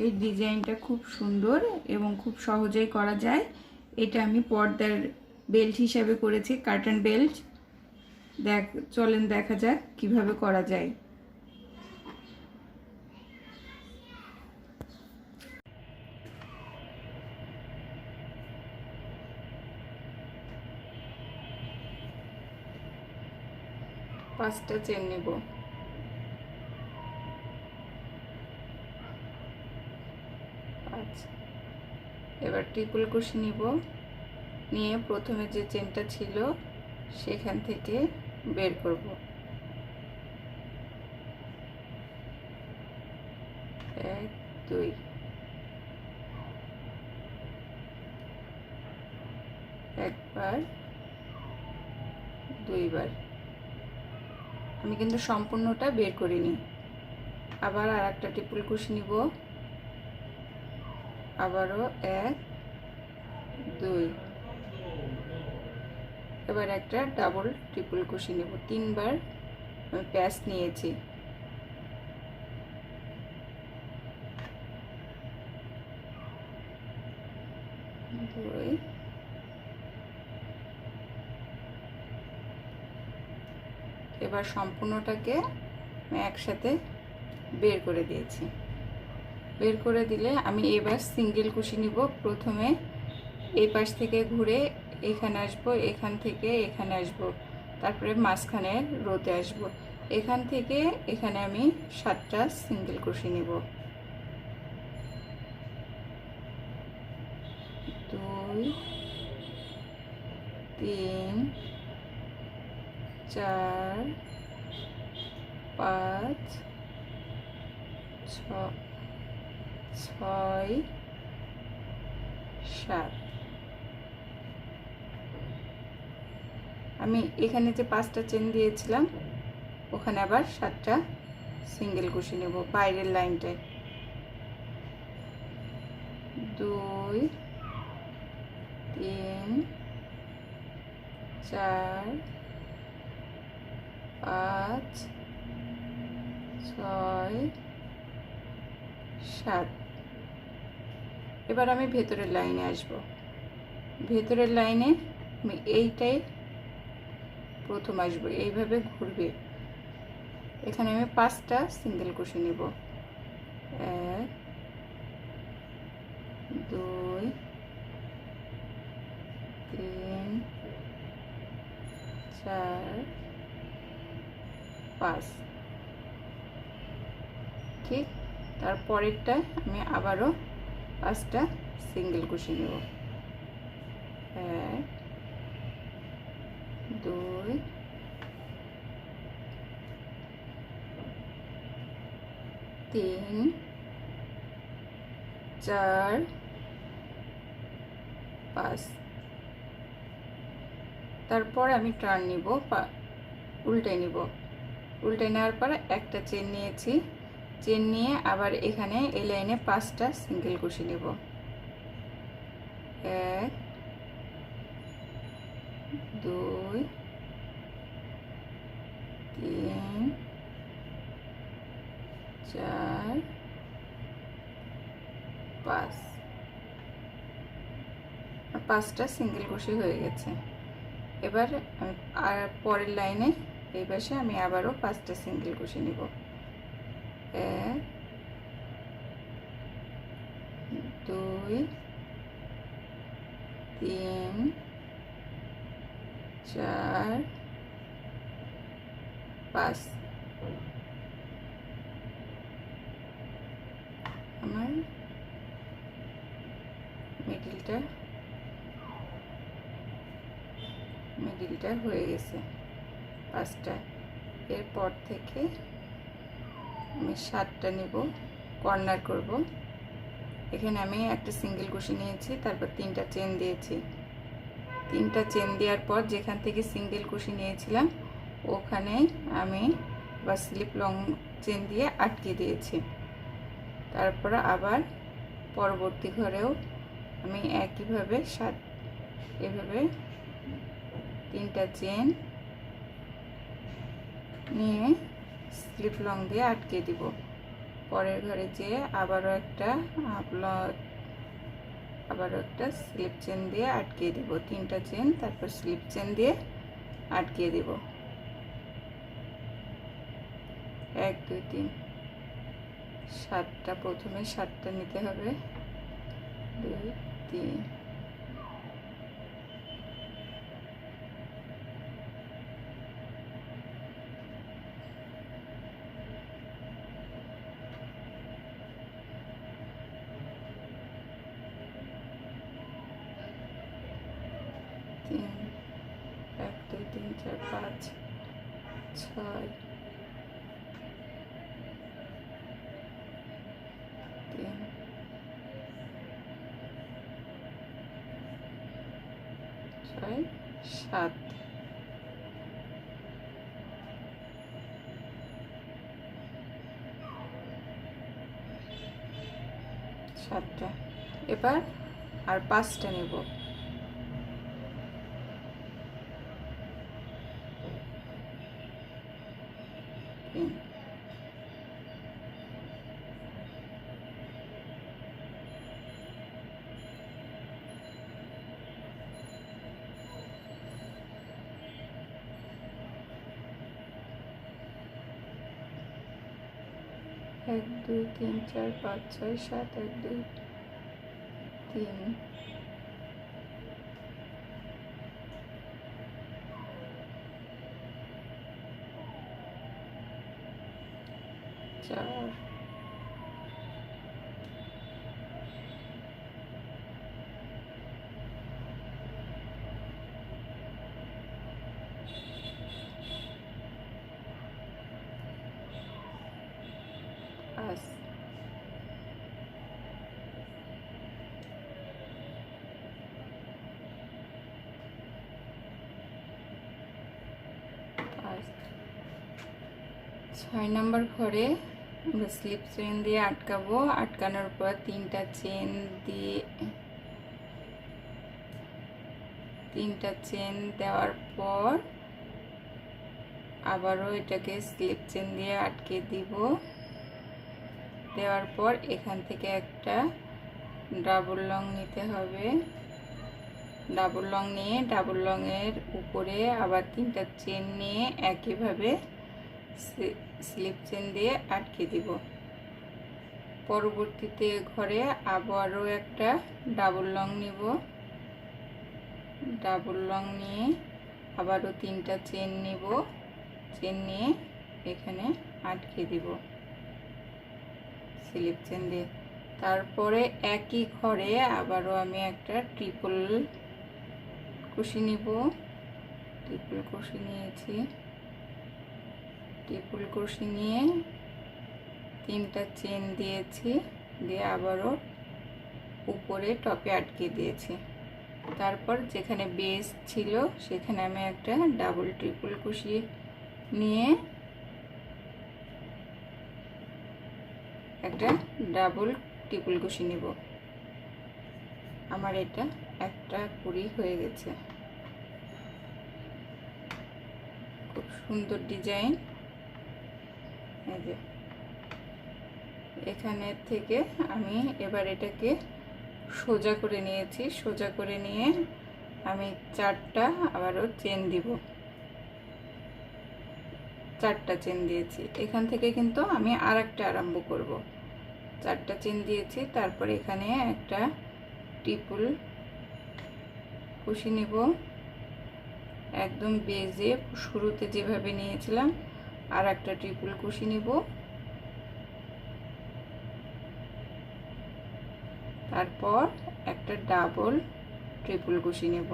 এই ডিজাইনটা খুব সুন্দর এবং খুব সহজেই করা যায়। এটা আমি পর্দার বেল্ট হিসাবে করেছি, কার্টন বেল্ট। চলেন দেখা যাক কিভাবে করা যায়। পাঁচটা চেন নেব। এবার ট্রিপল কুশি নিব, নিয়ে প্রথমে যে চেনটা ছিল সেখান থেকে বের করব। এক দুই, একবার দুইবার। আমি কিন্তু সম্পূর্ণটা বের করিনি। আবার আর একটা ট্রিপল কুশি নিব, আবারও এক দুই, এবার একটা ডাবল ট্রিপল কুশি নেব। তিনবার আমি প্যাচ নিয়েছি। দুই, এবার সম্পূর্ণটাকে আমি একসাথে বের করে দিয়েছি। বের করে দিলে আমি এবার সিঙ্গেল কুশি নিব। প্রথমে এই পাশ থেকে ঘুরে এখানে আসব, এখান থেকে এখানে আসব, তারপরে মাঝখানে রোতে আসব। এখান থেকে এখানে আমি 7টা সিঙ্গেল কুশি নিব। 2 3 4 5 6 7। আমি এখানে যে 5টা চেন দিয়েছিলাম ওখানে আবার 7টা সিঙ্গেল কুশি নেব বাইরের লাইনটায়। 2 3 4 5 6 7। এবার আমি ভেতরের লাইনে আসব। ভেতরের লাইনে আমি এইটাই প্রথম আসবো, এইভাবে ঘুরবে। এখানে আমি 5টা সিঙ্গেল কুশি নেব। 1 2 3 4 5। ঠিক তারপরেরটা আমি আবারও 5টা সিঙ্গেল কুশি নেব। 1 2 3 4 5। তারপর আমি টার্ন নিব, উল্টে নিব। উল্টে নেওয়ার পর একটা চেন নিয়েছি। চেন নিয়ে আবার এখানে এই লাইনে 5টা সিঙ্গেল কুশি নেব। 1 2 3 4 5। 5টা সিঙ্গেল কুশি হয়ে গেছে। এবার আর পরের লাইনে এই পাশে আমি আবারও 5টা সিঙ্গেল কুশি নিব। 1 2 3 4 5। আমার মিডিলটা হয়ে গেছে 5টা। এরপর থেকে আমি 7টা নেব, কর্নার করব। এখানে আমি একটা সিঙ্গেল কুশি নিয়েছি, তারপর 3টা চেন দিয়েছি। 3টা চেন দেওয়ার পর যেখান থেকে সিঙ্গেল কুশি নিয়েছিলাম ওখানে আমি বা স্লিপ লং চেন দিয়ে আটকে দিয়েছি। তারপর আবার পরবর্তী ঘরেও আমি একইভাবে এভাবে 3টা চেন নিয়ে স্লিপ লং দিয়ে আটকে দিব। পরের ঘরে যেয়ে আবারও একটা স্লিপ চেন দিয়ে আটকে দিব, 3টা চেন, তারপর স্লিপ চেন দিয়ে আটকে দিব। 1 2 3 7টা, প্রথমে 7টা নিতে হবে, 2 3 1 2 3 4 5 6 3 6 7। এবার আর 5টা নেব। 3 1 2 3 4 5 6 7 1 2 3 4 5 6 নম্বর ঘরে আমরা স্লিপ চেন দিয়ে আটকাবো। আটকানোর পর 3টা চেন দিয়ে 3টা চেন দেওয়ার পর আবারও এটাকে স্লিপ চেন দিয়ে আটকে দিব। দেওয়ার পর এখান থেকে একটা ডাবল লং নিতে হবে। ডাবল লং নিয়ে ডাবল লংয়ের উপরে আবার 3টা চেন নিয়ে একইভাবে স্লিপ চেন দিয়ে আটকে দিব। পরবর্তীতে ঘরে আবারও একটা ডাবল লং নিব। ডাবল লং নিয়ে আবারও 3টা চেন নিব। চেন নিয়ে এখানে আটকে দিব স্লিপ চেন দিয়ে। তারপরে একই ঘরে আবারও আমি একটা ট্রিপল কুশি নিব। ট্রিপল কুশি নিয়েছি। ট্রিপল কুশি নিয়ে 3টা চেন দিয়েছি, দিয়ে আবারও উপরে টপে আটকে দিয়েছি। তারপর যেখানে বেস ছিল সেখানে আমি একটা ডাবল ট্রিপল কুশি নিয়ে একটা ডাবল ট্রিপল কুশি নিব। আমার এটা একটা কুড়ি হয়ে গেছে। খুব সুন্দর ডিজাইন। এই যে এখানে থেকে আমি এবার এটাকে সোজা করে নিয়েছি। সোজা করে নিয়ে আমি 4টা আবারও চেন দিব। 4টা চেন দিয়েছি। এখান থেকে কিন্তু আমি আরেকটা আরম্ভ করব। 4টা চেন দিয়েছি। তারপর এখানে একটা ট্রিপল কুশি নিব। একদম বেজে শুরুতে যেভাবে নিয়েছিলাম আর একটা ট্রিপল কুশি নিব। তারপর একটা ডাবল ট্রিপল কুশি নেব।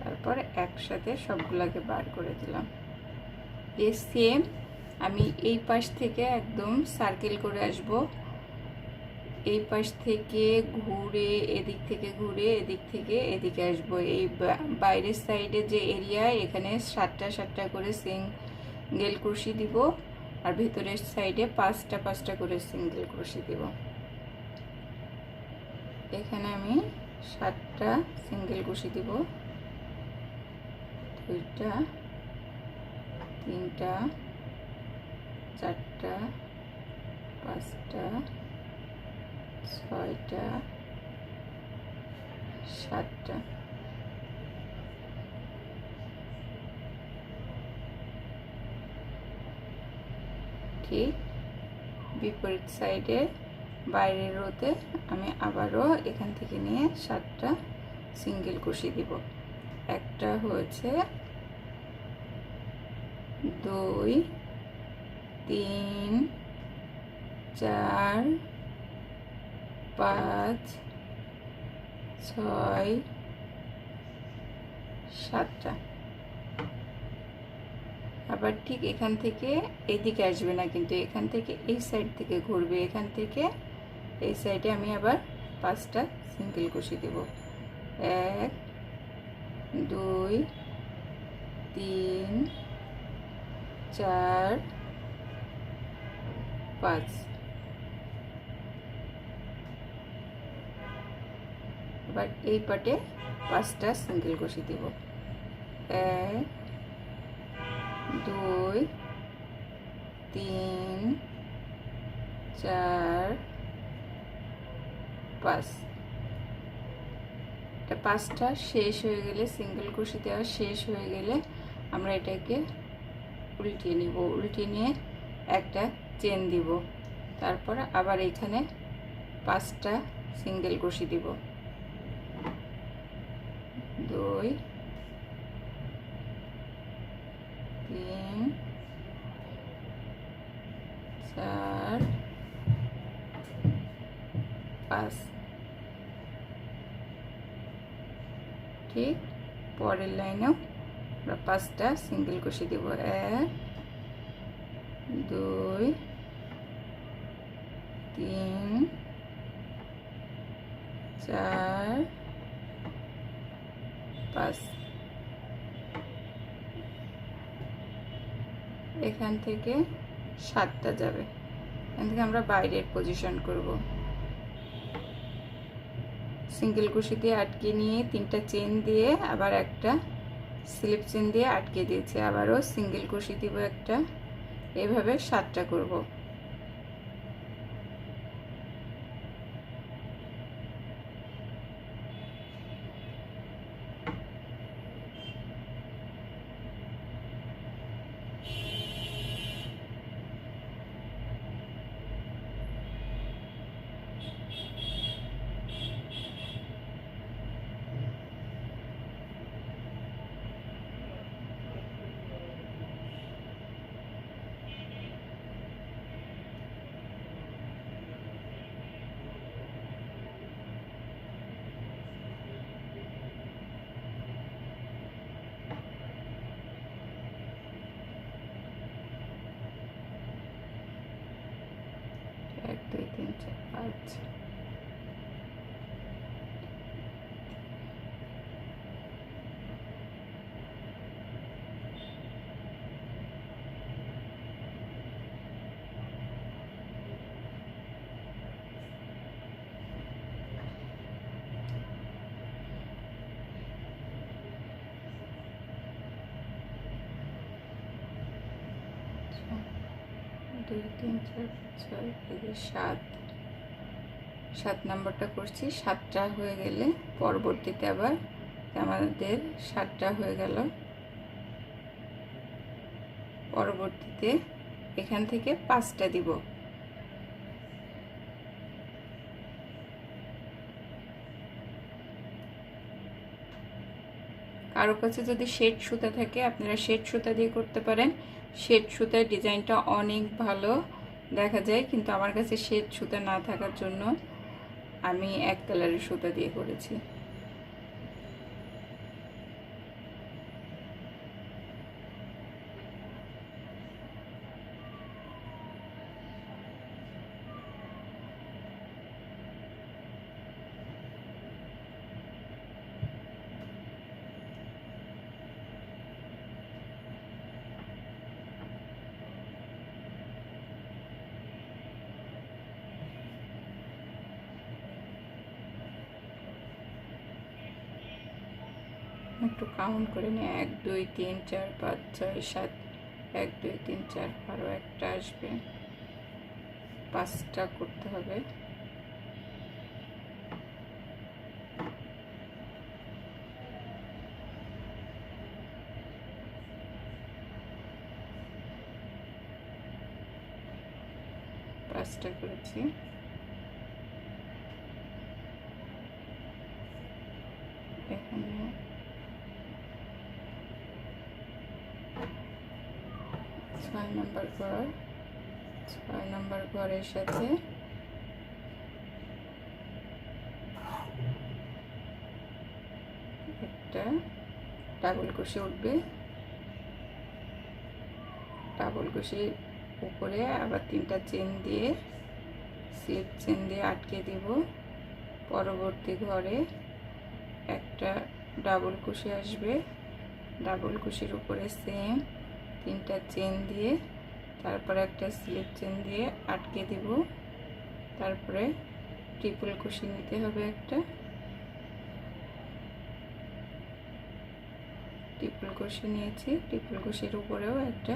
তারপর একসাথে সবগুলোকে বার করে দিলাম। এই সেম আমি এই পাশ থেকে একদম সার্কেল করে আসব। এই পাশ থেকে ঘুরে এদিক থেকে ঘুরে এদিক থেকে এদিকে আসবো। এই বাইরের সাইডে যে এরিয়া এখানে 7টা করে সিঙ্গেল ক্রোশি দিব, আর ভেতরের সাইডে 5টা করে সিঙ্গেল ক্রোশি দিব। এখানে আমি 7টা সিঙ্গেল কুশি দিব, 2টা, 3টা, 4টা, 5টা, 6টা, 7টা। ঠিক বিপরীত সাইডে বাইরের রোতে আমি আবারও এখান থেকে নিয়ে 7টা সিঙ্গেল কুশি দিব। একটা হয়েছে, 2, 3, 4, 5, 6, 7টা। আবার ঠিক এখান থেকে এইদিকে আসবে না, কিন্তু এখান থেকে এই সাইড থেকে ঘুরবে, এখান থেকে এই সাইডে আমি আবার 5টা সিঙ্গেল কুশি দেব। 1, 2, 3, 4, 5। এবার এই পাটে 5টা সিঙ্গেল কুশি দেব। 1, 2, 3, 4, 5। এটা 5টা শেষ হয়ে গেলে, সিঙ্গেল কুশি দেওয়া শেষ হয়ে গেলে আমরা এটাকে উল্টিয়ে নিব। উল্টিয়ে নিয়ে একটা চেন দিব, তারপর আবার এখানে 5টা সিঙ্গেল কুশি দিব। 2, 3, 4, 5। ঠিক পরের লাইনেও আমরা 5টা সিঙ্গেল কুশি দিব। 1, 2, 3, 4, 5। এখান থেকে 7টা যাবে, এখান থেকে আমরা বাইরের পজিশন করব। সিঙ্গেল কুশি দিয়ে আটকে নিয়ে 3টা চেন দিয়ে আবার একটা স্লিপ চেন দিয়ে আটকে দিয়েছি, আবারও সিঙ্গেল কুশি দিব একটা, এভাবে 7টা করব। এক, দুই, তিন, চার, 5। দুই, তিন, চার, 6, 7। 7 নম্বরটা করছি। 7টা হয়ে গেলে পরবর্তীতে আবার আমাদের 7টা হয়ে গেল। পরবর্তীতে এখান থেকে 5টা দিব। কারো কাছে যদি শেড সুতা থাকে আপনারা শেড সুতা দিয়ে করতে পারেন। শেড সুতার ডিজাইনটা অনেক ভালো দেখা যায়, কিন্তু আমার কাছে শেড সুতা না থাকার জন্য আমি এক কালারের সুতা দিয়ে করেছি। একটু কাউন্ট করে নিই, 1 2 3 4 5 6 7, 1 2 3 4 আরও একটা আসবে, 5টা করতে হবে। পাঁচটা করেছি। এখানে 6 নম্বর ঘর, 6 নম্বর ঘরের সাথে একটা ডাবল ক্রোশে উঠবে, ডাবল ক্রোশের উপরে আবার 3টা চেন দিয়ে স্লিপ চেন দিয়ে আটকে দিব। পরবর্তী ঘরে একটা ডাবল ক্রোশে আসবে, ডাবল ক্রোশের উপরে সেম 3টা চেন দিয়ে তারপরে একটা স্লিপ চেন দিয়ে আটকে দিব। তারপরে ট্রিপল ক্রোশে নিতে হবে, একটা ট্রিপল ক্রোশে নিয়েছি, ট্রিপল ক্রোশের উপরেও একটা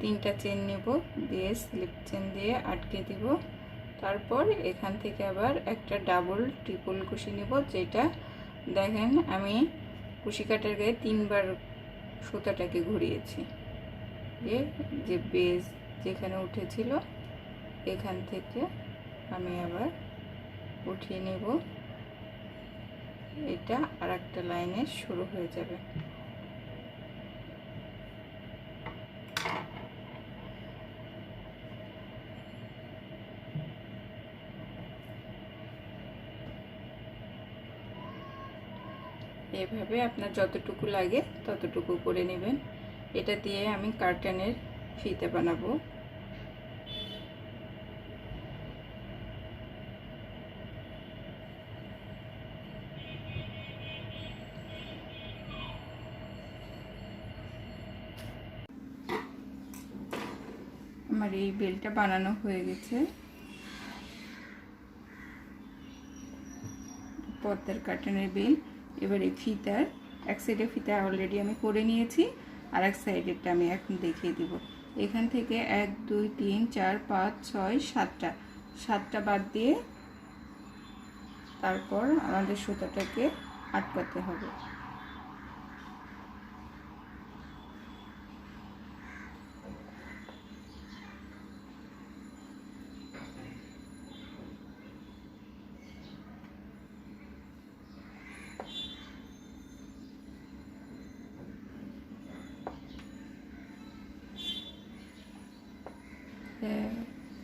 3টা চেন নেব, দিয়ে স্লিপ চেন দিয়ে আটকে দিব। তারপর এখান থেকে আবার একটা ডাবল ট্রিপল ক্রোশে নেব, যেটা দেখেন আমি কুশি কাটার গায়ে 3বার সুতাটাকে ঘুরিয়েছি, যে বেজ যেখানে উঠেছিল এখান থেকে আমি আবার উঠিয়ে নেব। এটা আর একটা লাইনে শুরু হয়ে যাবে। এভাবে আপনার যতটুকু লাগে ততটুকু করে নেবেন। এটা দিয়ে আমি কার্টেনের ফিতে বানাবো। আমার এই বেলটা বানানো হয়ে গেছে। পদ্মার কার্টেনের বেল। এবার এই ফিতার এক সাইডে ফিতা অলরেডি আমি করে নিয়েছি, আর এক সাইডেরটা আমি এখন দেখিয়ে দিব। এখান থেকে 1 2 3 4 5 6 7টা বাদ দিয়ে তারপর আমাদের সুতাটাকে আটকাতে হবে।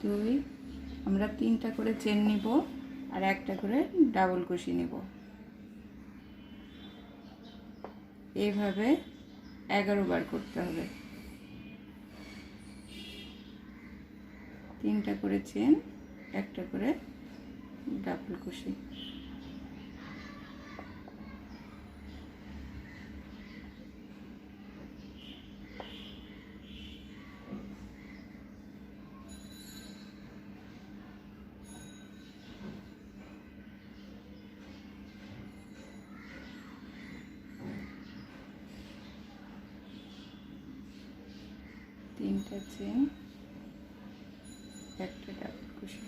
দুই, আমরা 3টা করে চেন নিব আর একটা করে ডাবল কুশি নিব। এইভাবে 11 বার করতে হবে। 3টা করে চেন, একটা করে ডাবল কুশি। তিনটা চেন, একটা ডাবল কুশি।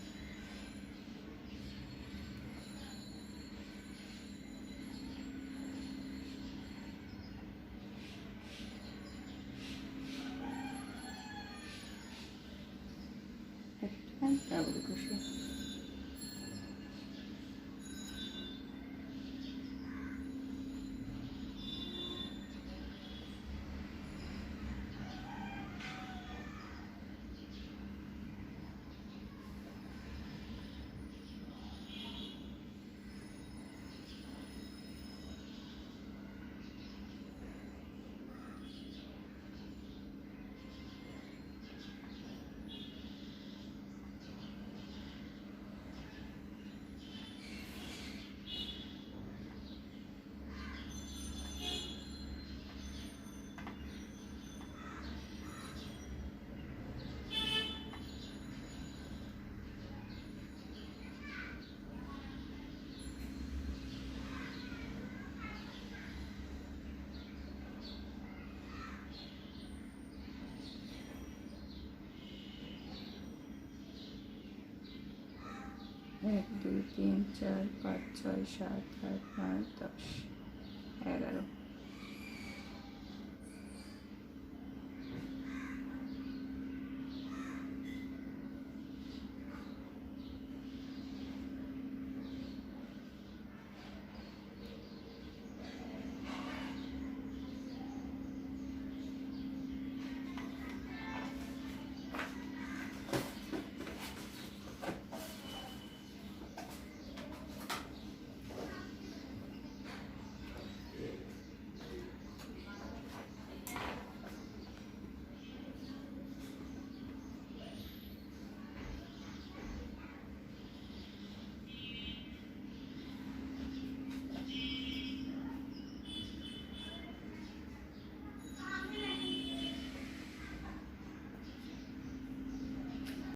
একটা ডাবল কুশি। 1 2 3 4 5 6 7 8 9 10 11